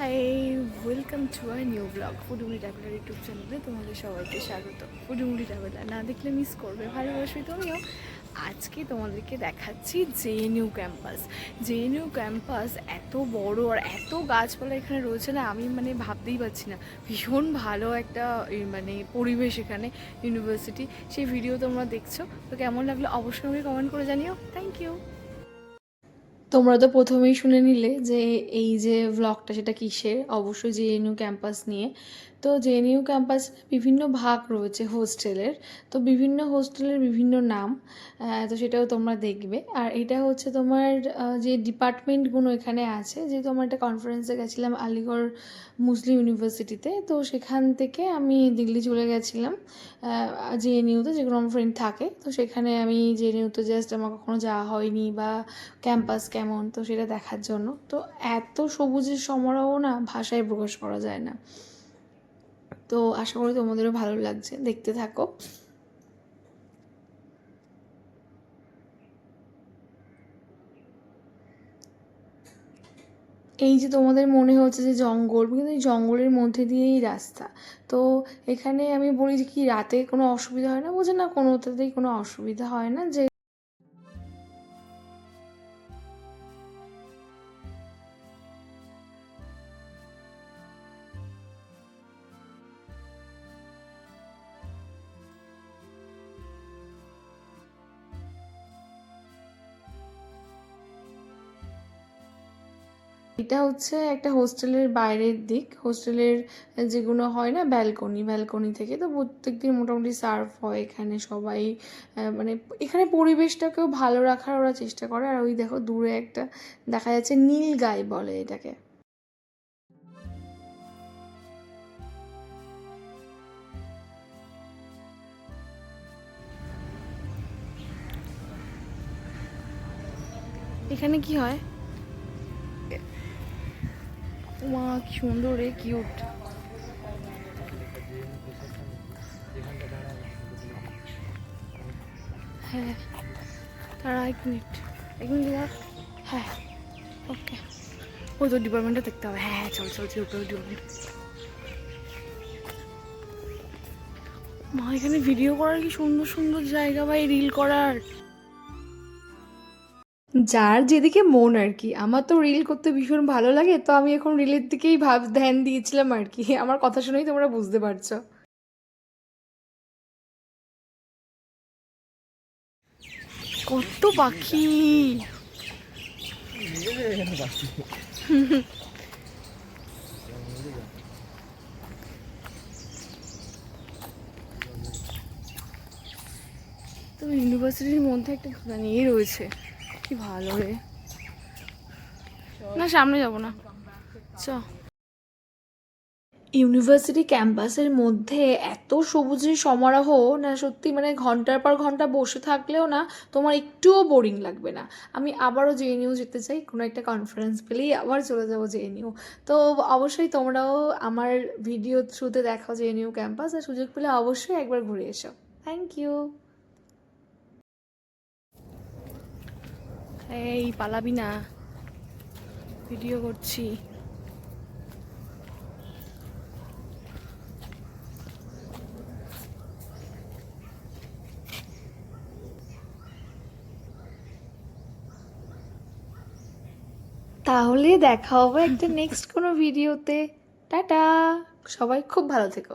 High, welcome to our new blog Fudumuri traveller YouTube চ্যানেলে তোমাদের সবাইকে স্বাগত। ফুডুমুড়ি ট্রাভেলার না দেখলে মিস করবে, ভালোবাসবে তুমিও। আজকে তোমাদেরকে দেখাচ্ছি জেএনইউ ক্যাম্পাস। জেএনইউ ক্যাম্পাস এত বড় আর এত গাছপালা এখানে রয়েছে না, আমি ভাবতেই পারছি না। ভীষণ ভালো একটা পরিবেশ এখানে, ইউনিভার্সিটি। সেই ভিডিও তোমরা দেখছো, তো কেমন লাগলো অবশ্যই আমাকে কমেন্ট করে জানিও। Thank you. তোমরা তো প্রথমেই শুনে নিলে যে এই যে ভ্লগটা সেটা কিসের, অবশ্যই জেএনইউ ক্যাম্পাস নিয়ে। তো জেএনইউ ক্যাম্পাস বিভিন্ন ভাগ রয়েছে হোস্টেলের, তো বিভিন্ন হোস্টেলের বিভিন্ন নাম, তো সেটাও তোমরা দেখবে। আর এটা হচ্ছে তোমার যে ডিপার্টমেন্টগুলো এখানে আছে, যেহেতু আমার একটা কনফারেন্সে গেছিলাম আলিগড় মুসলিম ইউনিভার্সিটিতে, তো সেখান থেকে আমি দিল্লি চলে গেছিলাম জেএনইউতে, যেগুলো আমার ফ্রেন্ড থাকে। তো সেখানে আমি জেএনইউতে জাস্ট আমার কখনো যাওয়া হয়নি, বা ক্যাম্পাস কেমন তো সেটা দেখার জন্য। তো এত সবুজের সমারোহ না, ভাষায় প্রকাশ করা যায় না। তো আশা করি তোমাদেরও ভালো লাগছে, দেখতে থাকো। এই যে তোমাদের মনে হচ্ছে যে জঙ্গল, কিন্তু এই জঙ্গলের মধ্যে দিয়েই রাস্তা। তো এখানে আমি বলি যে কি রাতে কোনো অসুবিধা হয় না, বোঝে না, কোনোটাতেই কোনো অসুবিধা হয় না। যে এটা হচ্ছে একটা হোস্টেলের বাইরের দিক, হোস্টেলের যেগুলো হয় না ব্যালকনি, ব্যালকনি থেকে তো প্রত্যেক দিন মোটামুটি সার্ভ হয় এখানে সবাই। মানে এখানে পরিবেশটাকেও ভালো রাখার ওরা চেষ্টা করে। আর ওই দেখো দূরে একটা দেখা যাচ্ছে, নীল গাই বলে এটাকে। এখানে কি হয়, মা কি সুন্দর রে, কিউট। হ্যাঁ, তারা 1 মিনিট, 1 মিনিট দাঁড়া। হ্যাঁ, ওকে। ওই তো ডিপার্টমেন্টটা দেখতে হবে। হ্যাঁ চল চল চল, উপরে ডিপার্টমেন্ট। মা এখানে ভিডিও করার কি সুন্দর সুন্দর জায়গা, ভাই, রিল করার। যার যেদিকে মন আর কি। আমার তো রিল করতে ভীষণ ভালো লাগে, তো আমি এখন রিলের দিকেই ধ্যান দিয়েছিলাম আর কি। আমার কথা শুনেই তোমরা বুঝতে পারছো। কত পাখি! তো ইউনিভার্সিটির মধ্যে একটা ইয়ে রয়েছে, কি ভালো রে। না, সামনে যাব না, চ। ইউনিভার্সিটি ক্যাম্পাসের মধ্যে এত সবুজের সমারোহ না, সত্যি ঘন্টার পর ঘন্টা বসে থাকলেও না তোমার একটুও বোরিং লাগবে না। আমি আবারও জেএনইউ যেতে চাই, কোনো একটা কনফারেন্স পেলেই আবার চলে যাবো জেএনইউ। তো অবশ্যই তোমরাও আমার ভিডিও থ্রুতে দেখাও জেএনইউ ক্যাম্পাস, আর সুযোগ পেলে অবশ্যই একবার ঘুরে এসো। Thank you. এই পালাবি না, ভিডিও করছি। তাহলে দেখা হবে একটা নেক্সট কোনো ভিডিওতে। টাটা, সবাই খুব ভালো থেকো।